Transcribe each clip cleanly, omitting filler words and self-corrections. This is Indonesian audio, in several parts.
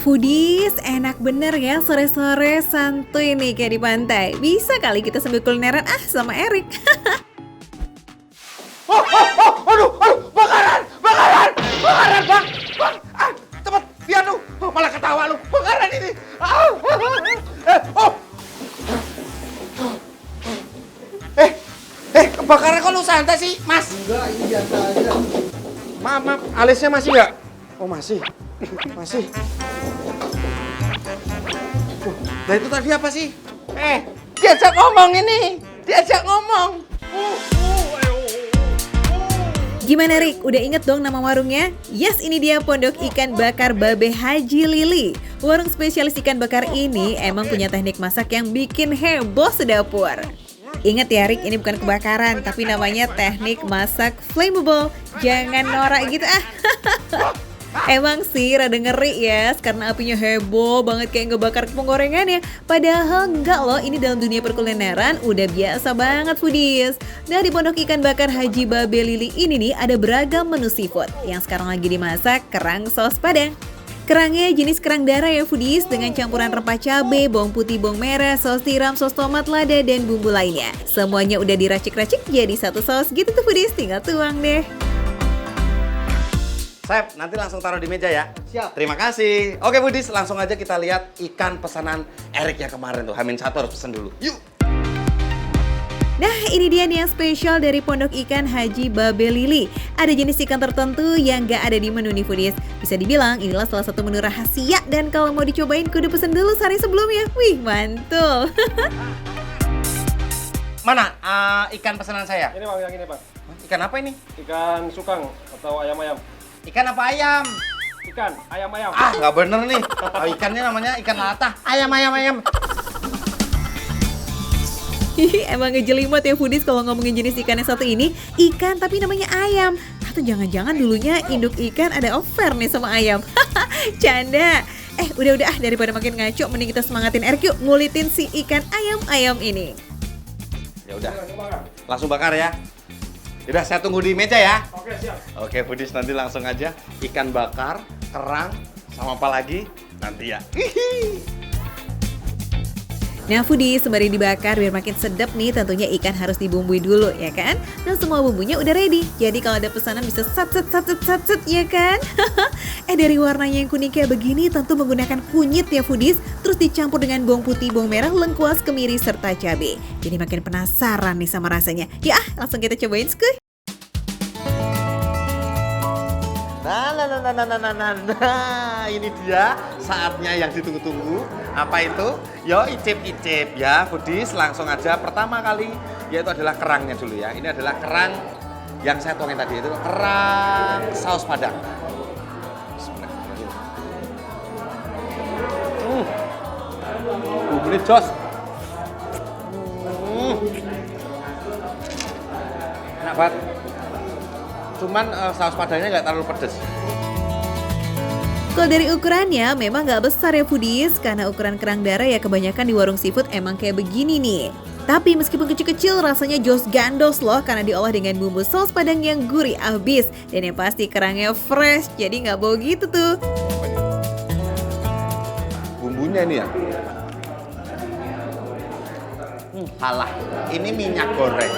Foodies, enak bener ya sore-sore santuy nih kayak di pantai. Bisa kali kita sambil kulineran sama Erik. Aduh, bakaran, bang, cepet, dia lu, malah ketawa lu, bakaran ini. Kebakaran kok lu santai sih, Mas? Enggak, ini biasa aja. Maaf, alisnya masih nggak? Oh masih. Nah itu tadi apa sih? Diajak ngomong ini, Gimana Rik? Udah inget dong nama warungnya? Yes, ini dia Pondok Ikan Bakar Babe Haji Lili. Warung spesialis ikan bakar ini emang punya teknik masak yang bikin heboh sedapur. Ingat ya Rik, ini bukan kebakaran, tapi namanya teknik masak flammable. Jangan norak gitu Emang sih rada ngeri ya, karena apinya heboh banget kayak ngebakar penggorengannya. Padahal enggak loh, ini dalam dunia perkulineran udah biasa banget foodies. Nah di Pondok Ikan Bakar Haji Babe Lili ini nih ada beragam menu seafood. Yang sekarang lagi dimasak kerang saus padang. Kerangnya jenis kerang darah ya foodies, dengan campuran rempah cabai, bawang putih, bawang merah, saus tiram, saus tomat, lada, dan bumbu lainnya. Semuanya udah diracik-racik jadi satu saus gitu tuh foodies, tinggal tuang deh. Sep, nanti langsung taruh di meja ya. Siap. Terima kasih. Oke Budis, langsung aja kita lihat ikan pesanan Erik yang kemarin tuh. H-1 harus pesen dulu. Yuk. Nah ini dia nih yang spesial dari Pondok Ikan Haji Babe Lili. Ada jenis ikan tertentu yang gak ada di menu nih foodies. Bisa dibilang inilah salah satu menu rahasia. Dan kalau mau dicobain kudu pesen dulu sehari sebelumnya. Wih mantul. Mana ikan pesanan saya? Ini Bang, yang ini Bang. Ikan apa ini? Ikan sukang atau ayam-ayam. Ikan apa ayam? Ikan, ayam-ayam. Nggak bener nih. Ikannya namanya ikan latah. Ayam. Emang ngejelimot ya foodies kalau ngomongin jenis ikan yang satu ini. Ikan tapi namanya ayam. Atau jangan-jangan dulunya induk ikan ada affair nih sama ayam. Canda. Udah daripada makin ngaco, mending kita semangatin Erik yuk ngulitin si ikan ayam ini. Ya udah, langsung bakar ya. Udah, saya tunggu di meja ya. Oke, siap. Oke, Budis, nanti langsung aja ikan bakar, kerang, sama apa lagi nanti ya. Nah foodies, sembari dibakar biar makin sedap nih, tentunya ikan harus dibumbui dulu ya kan. Nah semua bumbunya udah ready, jadi kalau ada pesanan bisa sat ya kan. Dari warnanya yang kuning kayak begini tentu menggunakan kunyit ya foodies. Terus dicampur dengan bawang putih, bawang merah, lengkuas, kemiri, serta cabai. Jadi makin penasaran nih sama rasanya. Ya langsung kita cobain skuy. Nah, ini dia saatnya yang ditunggu-tunggu. Apa itu? Yo, icip-icip ya, Budis. Langsung aja pertama kali, yaitu adalah kerangnya dulu ya. Ini adalah kerang yang saya tuangin tadi, itu kerang saus padang. Bumbunya jos. Enak banget. Cuman saus padangnya nggak terlalu pedes. Kalau dari ukurannya memang nggak besar ya foodies, karena ukuran kerang darah ya kebanyakan di warung seafood emang kayak begini nih. Tapi meskipun kecil-kecil rasanya jos gandos loh, karena diolah dengan bumbu saus padang yang gurih abis. Dan yang pasti kerangnya fresh, jadi nggak bau gitu tuh. Bumbunya ini ya. Salah, ini minyak goreng.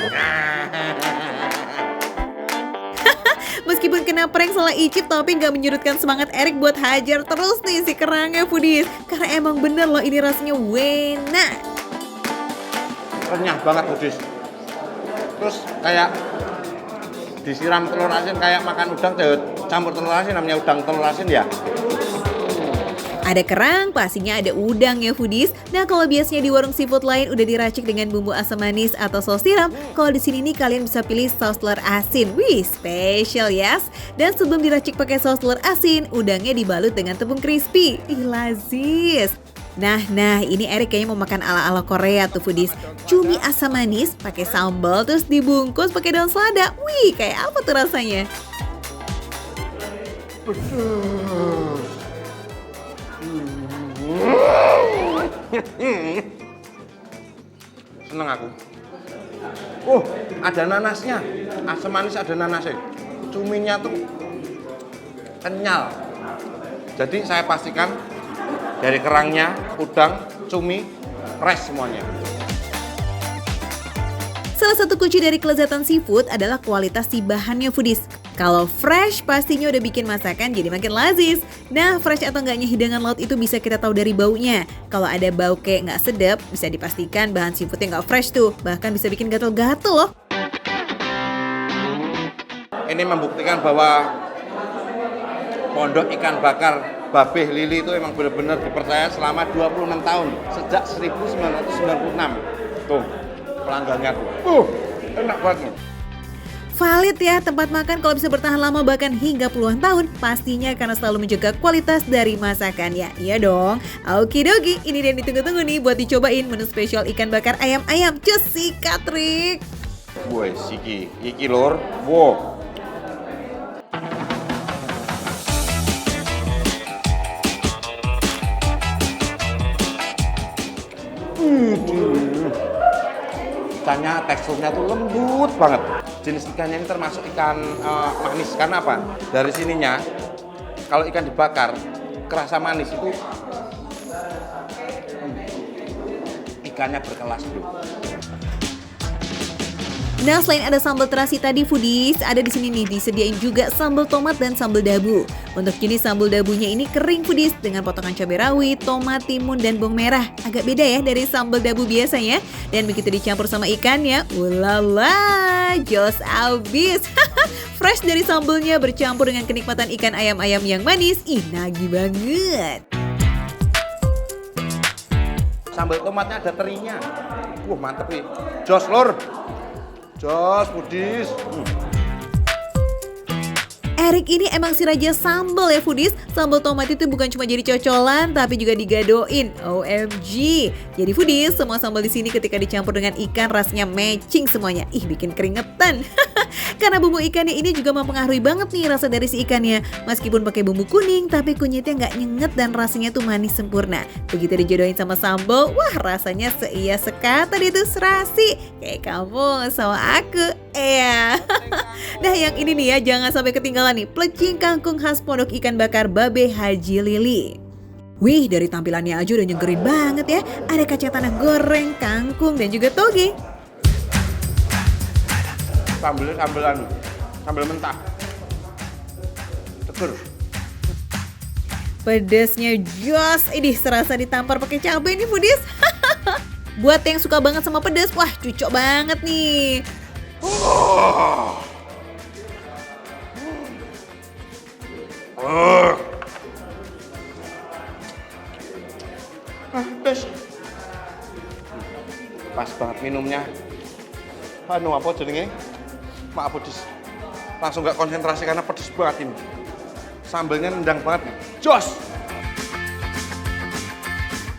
Meskipun kena prank salah icip, tapi nggak menyurutkan semangat Erik buat hajar terus nih si kerangnya foodies. Karena emang bener loh ini rasanya wena. Renyah banget Budis. Terus kayak disiram telur asin, kayak makan udang campur telur asin, namanya udang telur asin ya. Ada kerang, pastinya ada udang ya foodies. Nah kalau biasanya di warung seafood lain udah diracik dengan bumbu asam manis atau saus tiram, kalau di sini nih kalian bisa pilih saus telur asin. Wih, spesial yes. Dan sebelum diracik pakai saus telur asin, udangnya dibalut dengan tepung crispy. Ih, lazis. Nah, ini Erik kayaknya mau makan ala-ala Korea tuh foodies. Cumi asam manis, pakai sambal, terus dibungkus pakai daun selada. Wih, kayak apa tuh rasanya? Seneng aku. Ada nanasnya. Asam manis ada nanasnya. Cuminya tuh kenyal. Jadi saya pastikan Dari kerangnya, udang, cumi, fresh semuanya. Salah satu kunci dari kelezatan seafood adalah kualitas si bahannya foodies. Kalau fresh pastinya udah bikin masakan jadi makin lazis. Nah, fresh atau enggaknya hidangan laut itu bisa kita tahu dari baunya. Kalau ada bau kayak nggak sedap, bisa dipastikan bahan seafoodnya nggak fresh tuh. Bahkan bisa bikin gatel-gatel loh. Ini membuktikan bahwa pondok ikan bakar Babeh Lili itu emang benar-benar dipercaya selama 26 tahun. Sejak 1996. Tuh, pelanggannya tuh. Enak banget. Valid ya, tempat makan kalau bisa bertahan lama bahkan hingga puluhan tahun, pastinya karena selalu menjaga kualitas dari masakannya. Iya dong. Okidoki, ini dia yang ditunggu-tunggu nih buat dicobain menu spesial ikan bakar ayam-ayam. Cus si Katrik. Woi, siki, iki lor. Wow. Ikannya teksturnya tuh lembut banget. Jenis ikannya ini termasuk ikan manis. Karena apa? Dari sininya, kalau ikan dibakar, kerasa manis itu ikannya berkelas bro. Nah, selain ada sambal terasi tadi foodies, ada di sini nih disediain juga sambal tomat dan sambal dabu. Untuk jenis sambal dabunya ini kering foodies dengan potongan cabai rawit, tomat, timun, dan bawang merah. Agak beda ya dari sambal dabu biasanya. Dan begitu dicampur sama ikannya, ulala, jos abis. Fresh dari sambalnya bercampur dengan kenikmatan ikan ayam-ayam yang manis, nagih banget. Sambal tomatnya ada terinya. Wah mantep nih. Jos lor. Jos, foodies. Erik ini emang si raja sambal ya foodies. Sambal tomat itu bukan cuma jadi cocolan tapi juga digadoin. OMG. Jadi foodies, semua sambal di sini ketika dicampur dengan ikan rasanya matching semuanya. Bikin keringetan. Karena bumbu ikannya ini juga mempengaruhi banget nih rasa dari si ikannya. Meskipun pakai bumbu kuning tapi kunyitnya nggak nyenget dan rasanya tuh manis sempurna. Begitu dijodohin sama sambal, wah rasanya seia sekata itu serasi. Kayak kamu sama aku. Nah yang ini nih ya, jangan sampai ketinggalan nih plecing kangkung khas pondok ikan bakar Babeh Haji Lili. Wih, dari tampilannya aja udah nyegerin banget ya. Ada kacang tanah goreng, kangkung, dan juga toge. Sambal mentah. Seger. Pedesnya jos, ini serasa ditampar pakai cabai nih foodies. Buat yang suka banget sama pedes, wah cocok banget nih. Pedes. Pas banget minumnya. Anu apa jenenge? Maaf pedes. Langsung nggak konsentrasi karena pedes banget ini. Sambalnya nendang banget. Jos.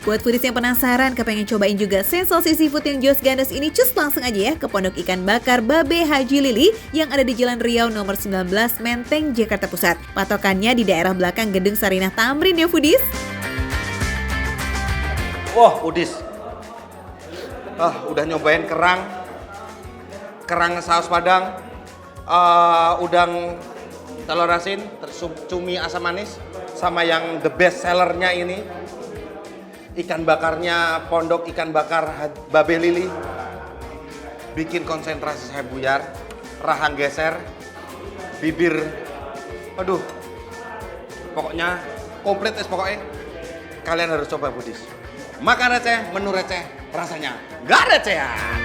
Buat foodies yang penasaran kepengen cobain juga sensasi seafood yang jos gandos ini, cus langsung aja ya ke pondok ikan bakar Babeh Haji Lili yang ada di Jalan Riau nomor 19 Menteng, Jakarta Pusat. Patokannya di daerah belakang Gedung Sarinah Tamrin ya foodies. Wah, foodies. Udah nyobain kerang saus padang, udang telur asin, cumi asam manis, sama yang the best sellernya ini ikan bakarnya pondok ikan bakar Babeh Lili. Bikin konsentrasi saya buyar, rahang geser, bibir, aduh, pokoknya komplit pokoknya. Kalian harus coba foodies. Makan receh, menu receh, rasanya nggak recehan.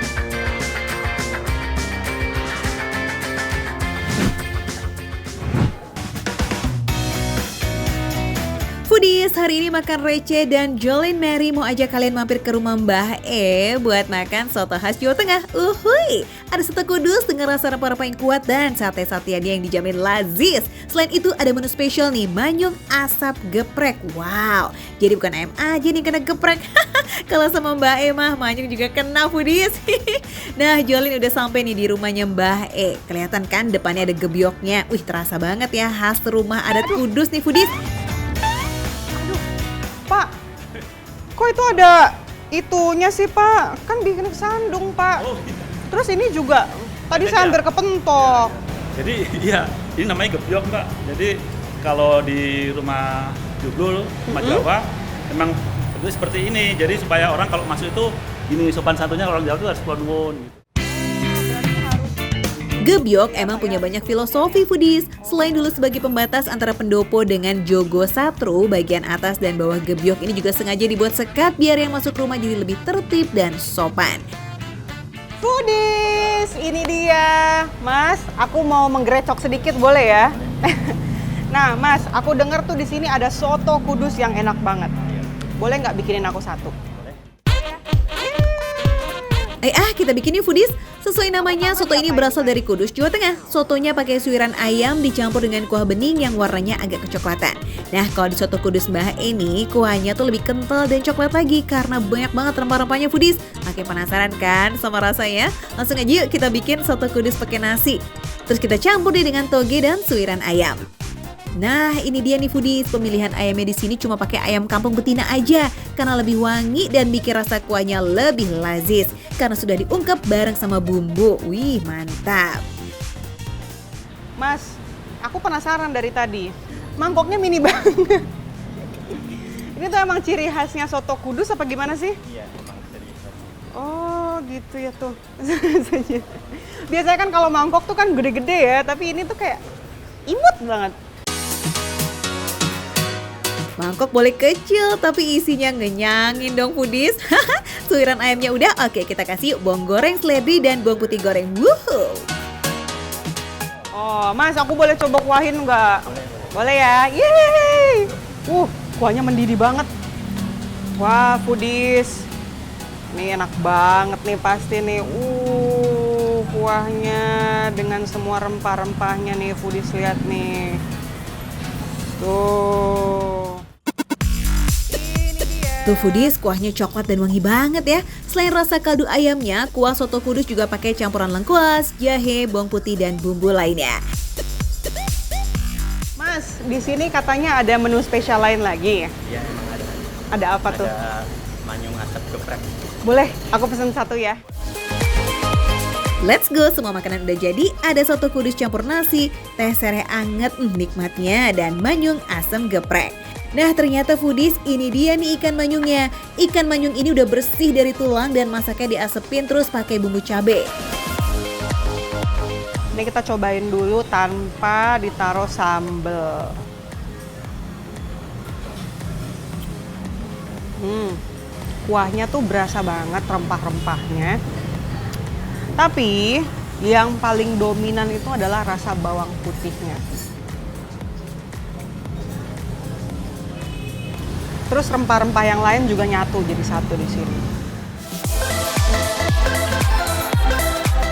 Foodies, hari ini makan receh dan Jolin Mary mau ajak kalian mampir ke rumah Mbah E buat makan soto khas Jawa Tengah. Uhuy, ada soto kudus dengan rasa rempah-rempah yang kuat dan sate-sateannya yang dijamin lazis. Selain itu ada menu spesial nih, manyung asap geprek. Wow, jadi bukan ayam aja nih kena geprek. Kalau sama Mbah E mah manyung juga kena foodies. Nah, Jolin udah sampai nih di rumahnya Mbah E. Kelihatan kan depannya ada gebyoknya. Wih, terasa banget ya khas rumah adat Kudus nih foodies. Pak, kok itu ada itunya sih Pak? Kan bikin sandung Pak. Oh, gitu. Terus ini juga tadi saya hampir kepentok. Jadi iya, ini namanya gebyok Mbak. Jadi kalau di rumah Jublul, rumah Jawa, emang bentuknya seperti ini. Jadi supaya orang kalau masuk itu ini sopan santunnya kalau orang Jawa itu harus kulon nuwun gitu. Gebyok emang punya banyak filosofi foodies. Selain dulu sebagai pembatas antara pendopo dengan jogo satru, bagian atas dan bawah gebyok ini juga sengaja dibuat sekat biar yang masuk rumah jadi lebih tertib dan sopan. Foodies, ini dia. Mas, aku mau menggrecok sedikit boleh ya? Nah, Mas, aku dengar tuh di sini ada soto Kudus yang enak banget. Boleh nggak bikinin aku satu? Kita bikin yuk foodies. Sesuai namanya, soto ini berasal dari Kudus, Jawa Tengah. Sotonya pakai suiran ayam dicampur dengan kuah bening yang warnanya agak kecoklatan. Nah, kalau di soto Kudus Mbah ini, kuahnya tuh lebih kental dan coklat lagi karena banyak banget rempah-rempahnya foodies. Makin penasaran kan sama rasanya? Langsung aja yuk kita bikin soto Kudus pakai nasi. Terus kita campur deh dengan toge dan suiran ayam. Nah, ini dia nih foodies, pemilihan ayamnya di sini cuma pakai ayam kampung betina aja karena lebih wangi dan bikin rasa kuahnya lebih lazis karena sudah diungkep bareng sama bumbu. Wih, mantap. Mas, aku penasaran dari tadi. Mangkoknya mini banget. Ini tuh emang ciri khasnya soto Kudus apa gimana sih? Iya, memang dari itu. Oh, gitu ya tuh. Biasanya kan kalau mangkok tuh kan gede-gede ya, tapi ini tuh kayak imut banget. Mangkok boleh kecil tapi isinya ngenyangin dong foodies. Suiran ayamnya udah, oke kita kasih yuk bawang goreng, seledri, dan bawang putih goreng. Wuhuu. Oh, Mas, aku boleh coba kuahin nggak? Boleh ya? Yeay! Kuahnya mendidih banget. Wah, foodies. Ini enak banget nih pasti nih. Kuahnya dengan semua rempah-rempahnya nih, foodies lihat nih. Tuh foodies, kuahnya coklat dan wangi banget ya. Selain rasa kaldu ayamnya, kuah soto Kudus juga pakai campuran lengkuas, jahe, bawang putih, dan bumbu lainnya. Mas, di sini katanya ada menu spesial lain lagi. Iya, emang ada. Ada apa tuh? Ada manyung asap geprek. Boleh, aku pesen satu ya. Let's go, semua makanan udah jadi. Ada soto Kudus campur nasi, teh sereh anget, nikmatnya, dan manyung asam geprek. Nah, ternyata foodies, ini dia nih ikan manyungnya. Ikan manyung ini udah bersih dari tulang dan masaknya diasepin terus pakai bumbu cabai. Ini kita cobain dulu tanpa ditaruh sambal. Kuahnya tuh berasa banget rempah-rempahnya. Tapi yang paling dominan itu adalah rasa bawang putihnya. Terus rempah-rempah yang lain juga nyatu jadi satu di sini.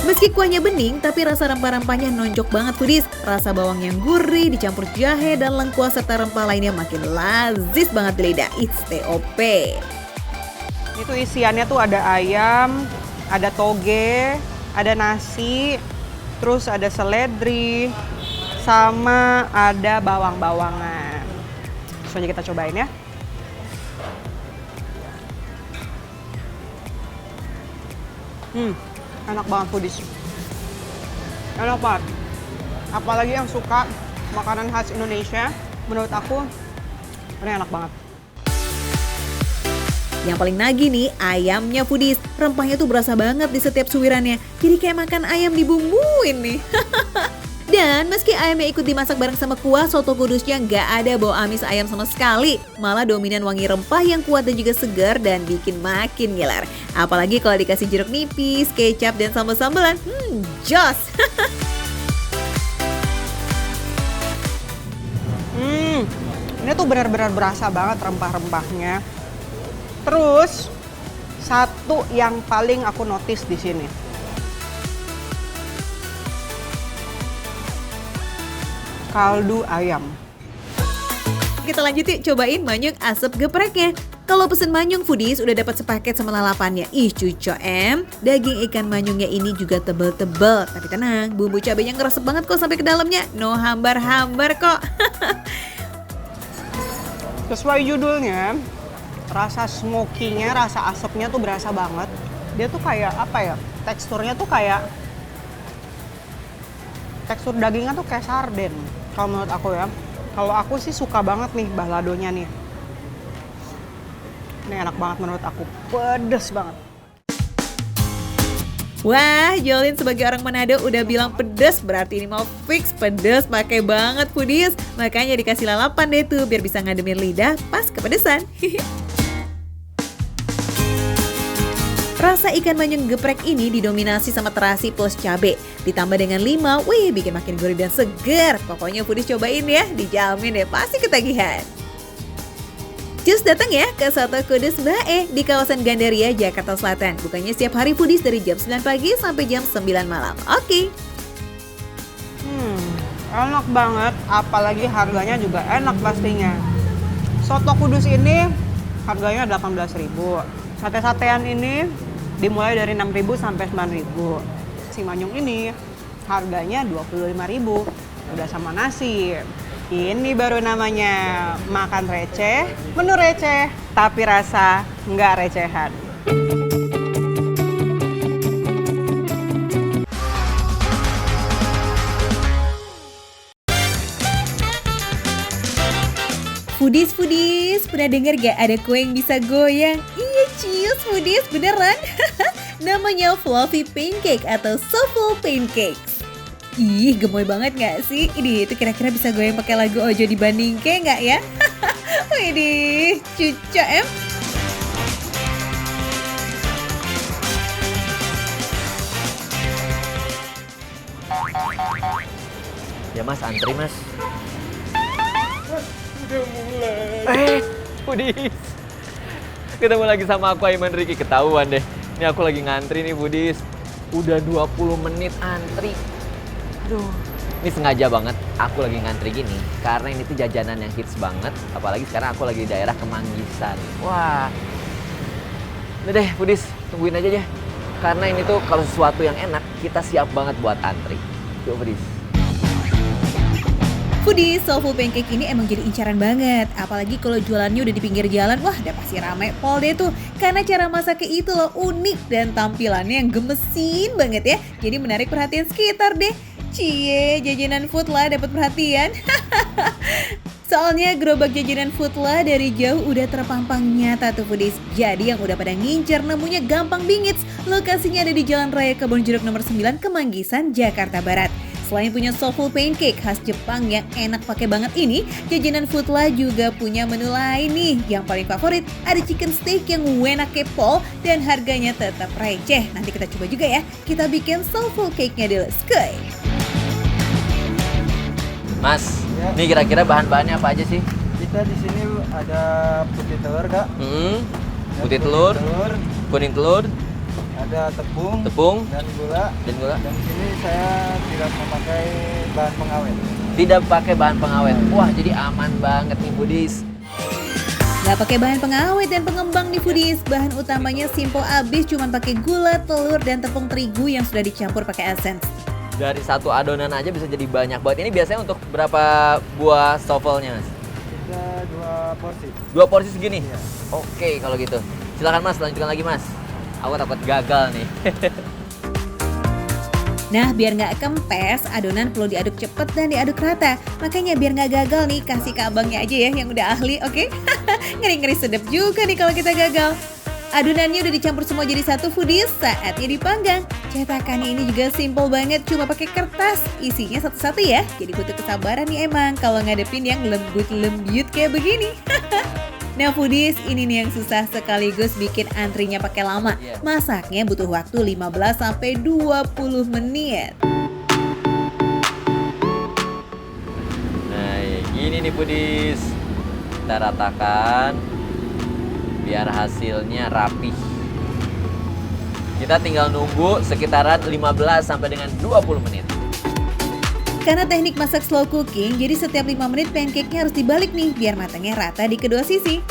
Meski kuahnya bening, tapi rasa rempah-rempahnya nonjok banget foodies. Rasa bawang yang gurih dicampur jahe dan lengkuas serta rempah lainnya makin lazis banget di lidah. It's TOP. Itu isiannya tuh ada ayam, ada toge, ada nasi, terus ada seledri, sama ada bawang-bawangan. Langsung aja kita cobain ya. Enak banget foodies. Enak banget. Apalagi yang suka makanan khas Indonesia, menurut aku ini enak banget. Yang paling nagih nih, ayamnya foodies. Rempahnya tuh berasa banget di setiap suirannya. Jadi kayak makan ayam dibumbuin nih. Dan meski ayamnya ikut dimasak bareng sama kuah, soto Kudusnya nggak ada bau amis ayam sama sekali. Malah dominan wangi rempah yang kuat dan juga segar dan bikin makin ngiler. Apalagi kalau dikasih jeruk nipis, kecap, dan sambal-sambalan. Jos! Ini tuh benar-benar berasa banget rempah-rempahnya. Terus, satu yang paling aku notice di sini. Kaldu ayam. Kita lanjut yuk cobain manyung asap gepreknya. Kalau pesen manyung foodies udah dapat sepaket sama lalapannya. Ih cuco daging ikan manyungnya ini juga tebel-tebel. Tapi tenang, bumbu cabenya ngeresep banget kok sampai ke dalamnya. No hambar-hambar kok. Sesuai judulnya, rasa smoky-nya, rasa asapnya tuh berasa banget. Dia tuh kayak apa ya? Teksturnya tuh kayak tekstur dagingnya tuh kayak sarden. Kalau menurut aku ya. Kalau aku sih suka banget nih baladonya nih. Ini enak banget menurut aku, pedes banget. Wah, Jolin sebagai orang Manado udah bilang pedes, berarti ini mau fix pedes pakai banget foodies. Makanya dikasih lalapan deh tuh biar bisa ngademin lidah pas kepedesan. Rasa ikan manyung geprek ini didominasi sama terasi plus cabe. Ditambah dengan limau, wih bikin makin gurih dan seger. Pokoknya foodies cobain ya, dijamin deh pasti ketagihan. Cus datang ya ke Soto Kudus Mbak E di kawasan Gandaria, Jakarta Selatan. Bukanya setiap hari foodies dari jam 9 pagi sampai jam 9 malam. Oke. Enak banget, apalagi harganya juga enak pastinya. Soto Kudus ini harganya 18.000. Sate-satean ini dimulai dari 6.000 sampai 9.000. Si manyung ini harganya 25.000. Udah sama nasi. Ini baru namanya makan receh, menu receh, tapi rasa nggak recehan. Foodies, pernah denger gak ada kue yang bisa goyang? Iya cius foodies, beneran. Namanya fluffy pancake atau souffle pancakes. Ih, gemoy banget gak sih? Ini itu kira-kira bisa goyang pakai lagu Ojo Dibandingke gak ya? Widih, cucok em. Ya mas, antri mas. Foodies. Ketemu lagi sama aku, Aiman Riki. Ketahuan deh. Ini aku lagi ngantri nih, Foodies. Udah 20 menit antri. Aduh. Ini sengaja banget aku lagi ngantri gini. Karena ini tuh jajanan yang hits banget. Apalagi sekarang aku lagi di daerah Kemanggisan. Wah. Udah deh, Foodies. Tungguin aja deh. Karena ini tuh kalau sesuatu yang enak, kita siap banget buat antri. Yuk, Foodies. Foodies, soulful pancake ini emang jadi incaran banget. Apalagi kalau jualannya udah di pinggir jalan, wah udah pasti rame pol deh tuh. Karena cara masaknya itu loh unik dan tampilannya yang gemesin banget ya. Jadi menarik perhatian sekitar deh. Cie, jajanan food lah dapat perhatian. Soalnya gerobak jajanan food lah dari jauh udah terpampang nyata tuh Foodies. Jadi yang udah pada ngincer nemunya gampang bingits. Lokasinya ada di Jalan Raya Kebonjeruk nomor 9 Kemanggisan, Jakarta Barat. Selain punya soulful pancake khas Jepang yang enak pakai banget ini, jajanan Foodla juga punya menu lain nih. Yang paling favorit ada chicken steak yang enak kepol dan harganya tetap receh. Nanti kita coba juga ya. Kita bikin soulful cake-nya dulu. Skuy! Mas, ini kira-kira bahan-bahannya apa aja sih? Kita di sini ada putih telur, Kak. Putih telur, kuning telur, ada tepung, dan gula. gula. Dan di sini saya tidak memakai bahan pengawet. Tidak pakai bahan pengawet. Wah, jadi aman banget nih, Foodies. Gak pakai bahan pengawet dan pengembang nih Foodies. Bahan utamanya simple abis, cuman pakai gula, telur, dan tepung terigu yang sudah dicampur pakai essence. Dari satu adonan aja bisa jadi banyak banget. Ini biasanya untuk berapa buah souffle-nya, Mas? Kita 2 porsi. 2 porsi segini? Iya. Oke, kalau gitu. Silakan Mas, lanjutkan lagi Mas. Aku takut gagal nih. Nah, biar nggak kempes, adonan perlu diaduk cepet dan diaduk rata. Makanya biar nggak gagal nih, kasih ke abangnya aja ya yang udah ahli, oke? Ngeri-ngeri sedap juga nih kalau kita gagal. Adonannya udah dicampur semua jadi satu Foodies, saatnya dipanggang. Cetakannya ini juga simple banget, cuma pakai kertas. Isinya satu-satu ya, jadi butuh kesabaran nih emang kalau ngadepin yang lembut-lembut kayak begini. Nah Foodies, ini nih yang susah sekaligus bikin antrinya pakai lama. Masaknya butuh waktu 15-20 menit. Nah, gini nih Foodies. Kita ratakan biar hasilnya rapih. Kita tinggal nunggu sekitaran 15 sampai dengan 20 menit. Karena teknik masak slow cooking, jadi setiap 5 menit pancake-nya harus dibalik nih biar matangnya rata di kedua sisi.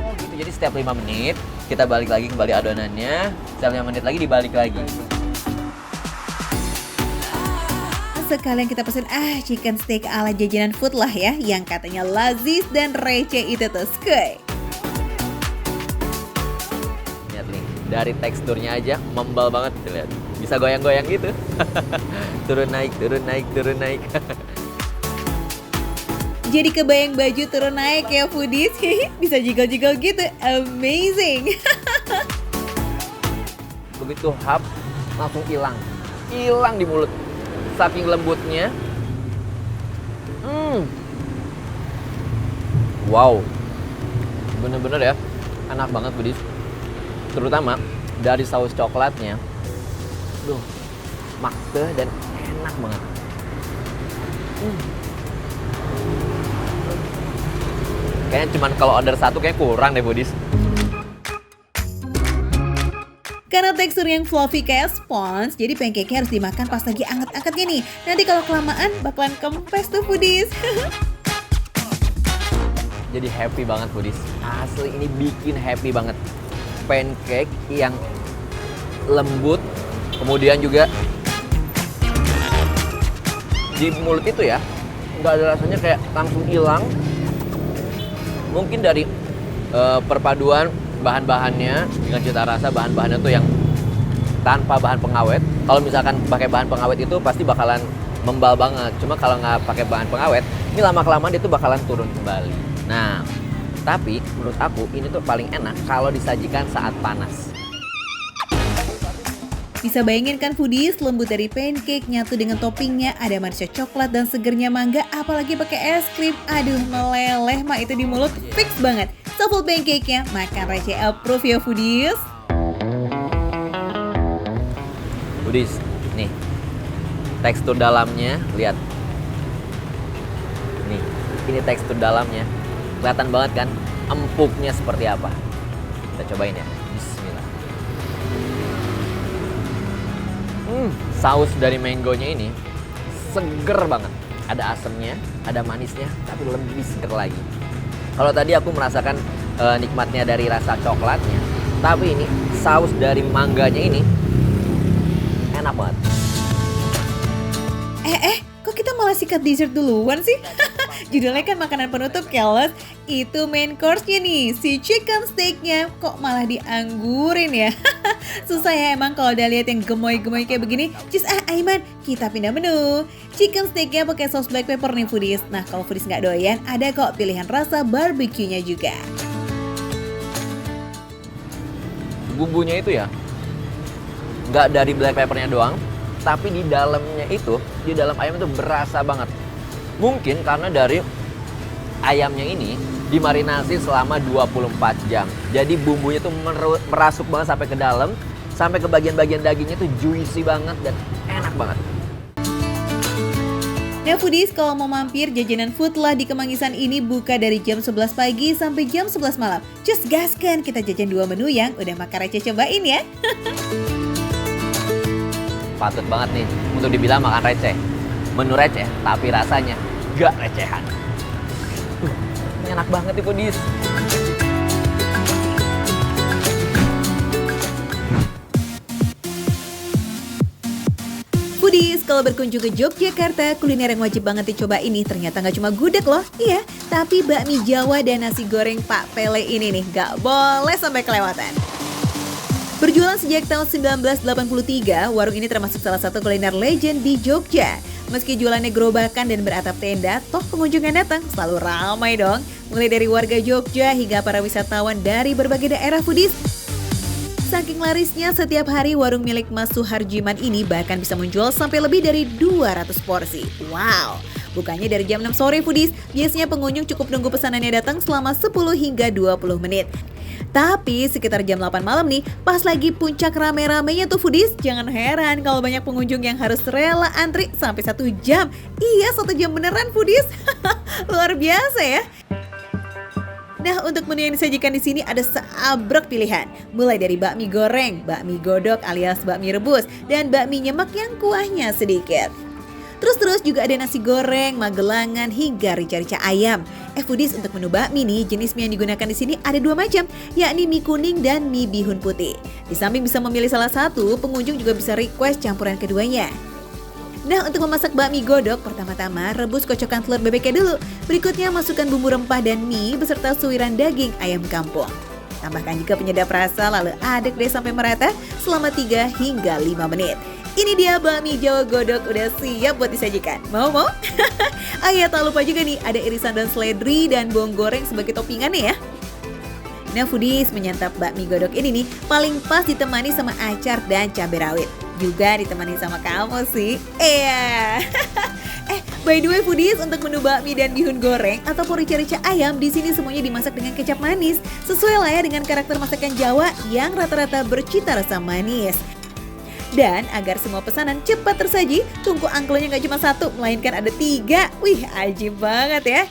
Oh gitu, jadi setiap 5 menit kita balik lagi kembali adonannya, setiap 5 menit lagi dibalik lagi. Sekalian kita pesen chicken steak ala jajanan food lah ya, yang katanya lazis dan receh itu tuh, skuy. Lihat nih, dari teksturnya aja membal banget, lihat. Bisa goyang-goyang gitu. Turun naik, turun naik, turun naik. Jadi kebayang baju turun naik ya foodies. Bisa jiggle-jiggle gitu, amazing. Begitu hap, langsung hilang di mulut, saking lembutnya. Wow, bener-bener ya enak banget foodies, terutama dari saus coklatnya. Duh, makte dan enak banget. Kayaknya cuman kalau order satu kayak kurang deh foodies. Karena tekstur yang fluffy kayak sponge, jadi pancake-nya harus dimakan pas lagi anget-angetnya nih. Nanti kalau kelamaan bakalan kempes tuh foodies. Jadi happy banget foodies. Asli ini bikin happy banget. Pancake yang lembut, kemudian juga di mulut itu ya, nggak ada rasanya, kayak langsung hilang. Mungkin dari perpaduan bahan-bahannya dengan cita rasa bahan-bahannya tuh yang tanpa bahan pengawet. Kalau misalkan pakai bahan pengawet itu pasti bakalan membal banget. Cuma kalau nggak pakai bahan pengawet, ini lama-kelamaan itu bakalan turun kembali. Nah, tapi menurut aku ini tuh paling enak kalau disajikan saat panas. Bisa bayangin kan foodies, lembut dari pancake nyatu dengan toppingnya, ada manisnya coklat dan segernya mangga, apalagi pakai es krim. Aduh, meleleh mah itu di mulut, fix banget. So full pancake-nya, makan receh approve ya foodies. Foodies, nih tekstur dalamnya, lihat. Nih, ini tekstur dalamnya. Kelihatan banget kan empuknya seperti apa. Kita cobain ya. Bismillah. Saus dari mangonya ini seger banget. Ada asamnya, ada manisnya, tapi lebih seger lagi. Kalau tadi aku merasakan nikmatnya dari rasa coklatnya, tapi ini saus dari mangganya ini enak banget. Kok kita malah sikat dessert duluan sih? Judulnya kan makanan penutup keles. Itu main course-nya nih, si chicken steak-nya. Kok malah dianggurin ya? Susah ya emang kalau udah lihat yang gemoy-gemoy kayak begini. Just Aiman, kita pindah menu. Chicken steak-nya pakai saus black pepper nih foodies. Nah kalau foodies nggak doyan, ada kok pilihan rasa barbecue-nya juga. Bumbunya itu ya, nggak dari black peppernya doang, tapi di dalamnya itu, di dalam ayam itu berasa banget. Mungkin karena dari ayamnya ini dimarinasi selama 24 jam. Jadi bumbunya tuh merasuk banget sampai ke dalam, sampai ke bagian-bagian dagingnya tuh juicy banget dan enak banget. Nah foodies, kalau mau mampir, jajanan Foodlah di Kemanggisan ini buka dari jam 11 pagi sampai jam 11 malam. Just gaskan, kita jajan 2 menu yang udah makan receh, cobain ya. Patut banget nih untuk dibilang makan receh. Menu receh, tapi rasanya gak recehan. Ini enak banget nih foodies. Foodies, kalau berkunjung ke Yogyakarta, kuliner yang wajib banget dicoba ini ternyata nggak cuma gudeg loh. Iya, tapi bakmi Jawa dan nasi goreng Pak Pele ini nih gak boleh sampai kelewatan. Berjualan sejak tahun 1983, warung ini termasuk salah satu kuliner legend di Jogja. Meski jualannya gerobakan dan beratap tenda, toh pengunjung yang datang selalu ramai dong. Mulai dari warga Jogja hingga para wisatawan dari berbagai daerah foodies. Saking larisnya, setiap hari warung milik Mas Suharjiman ini bahkan bisa menjual sampai lebih dari 200 porsi. Wow! Bukanya dari jam 6 sore foodies, biasanya pengunjung cukup nunggu pesanannya datang selama 10 hingga 20 menit. Tapi sekitar jam 8 malam nih, pas lagi puncak rame-ramenya tuh foodies, jangan heran kalau banyak pengunjung yang harus rela antri sampai 1 jam. Iya, 1 jam beneran foodies. Luar biasa ya. Nah, untuk menu yang disajikan di sini ada seabrek pilihan. Mulai dari bakmi goreng, bakmi godok alias bakmi rebus, dan bakmi nyemek yang kuahnya sedikit. Terus juga ada nasi goreng, magelangan, hingga rica-rica ayam. Foodies, untuk menu bakmi nih, jenis mie yang digunakan di sini ada 2 macam, yakni mie kuning dan mie bihun putih. Di samping bisa memilih salah satu, pengunjung juga bisa request campuran keduanya. Nah, untuk memasak bakmi godok, pertama-tama rebus kocokan telur bebeknya dulu. Berikutnya masukkan bumbu rempah dan mie beserta suiran daging ayam kampung. Tambahkan juga penyedap rasa, lalu aduk deh sampai merata selama 3 hingga 5 menit. Ini dia bakmi Jawa Godok udah siap buat disajikan. Mau? Oh iya, tak lupa juga nih ada irisan daun seledri dan bawang goreng sebagai toppingannya ya. Nah foodies, menyantap bakmi godok ini nih paling pas ditemani sama acar dan cabai rawit. Juga ditemani sama kamu sih. Iya. By the way foodies, untuk menu bakmi dan bihun goreng atau rica-rica ayam di sini semuanya dimasak dengan kecap manis. Sesuai lah ya dengan karakter masakan Jawa yang rata-rata bercita rasa manis. Dan agar semua pesanan cepat tersaji, tungku angklenya nggak cuma 1, melainkan ada 3. Wih, ajib banget ya.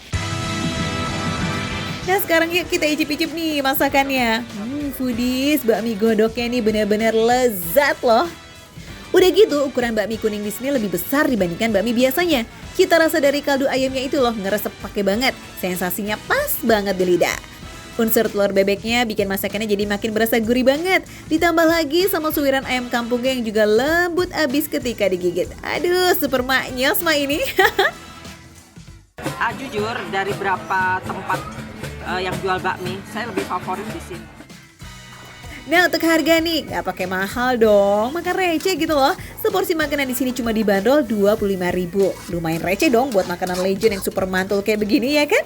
Nah sekarang yuk kita icip-icip nih masakannya. Foodies, bakmi godoknya nih benar-benar lezat loh. Udah gitu ukuran bakmi kuning di sini lebih besar dibandingkan bakmi biasanya. Cita rasa dari kaldu ayamnya itu loh ngeresep pakai banget. Sensasinya pas banget di lidah. Unsur telur bebeknya bikin masakannya jadi makin berasa gurih banget. Ditambah lagi sama suiran ayam kampungnya yang juga lembut abis ketika digigit. Aduh, super maknyos mah ini. Jujur dari berapa tempat yang jual bakmi, saya lebih favorit di sini. Nah untuk harga nih, nggak pakai mahal dong, makan receh gitu loh. Seporsi makanan di sini cuma dibanderol 25.000. Lumayan receh dong buat makanan legend yang super mantul kayak begini ya kan?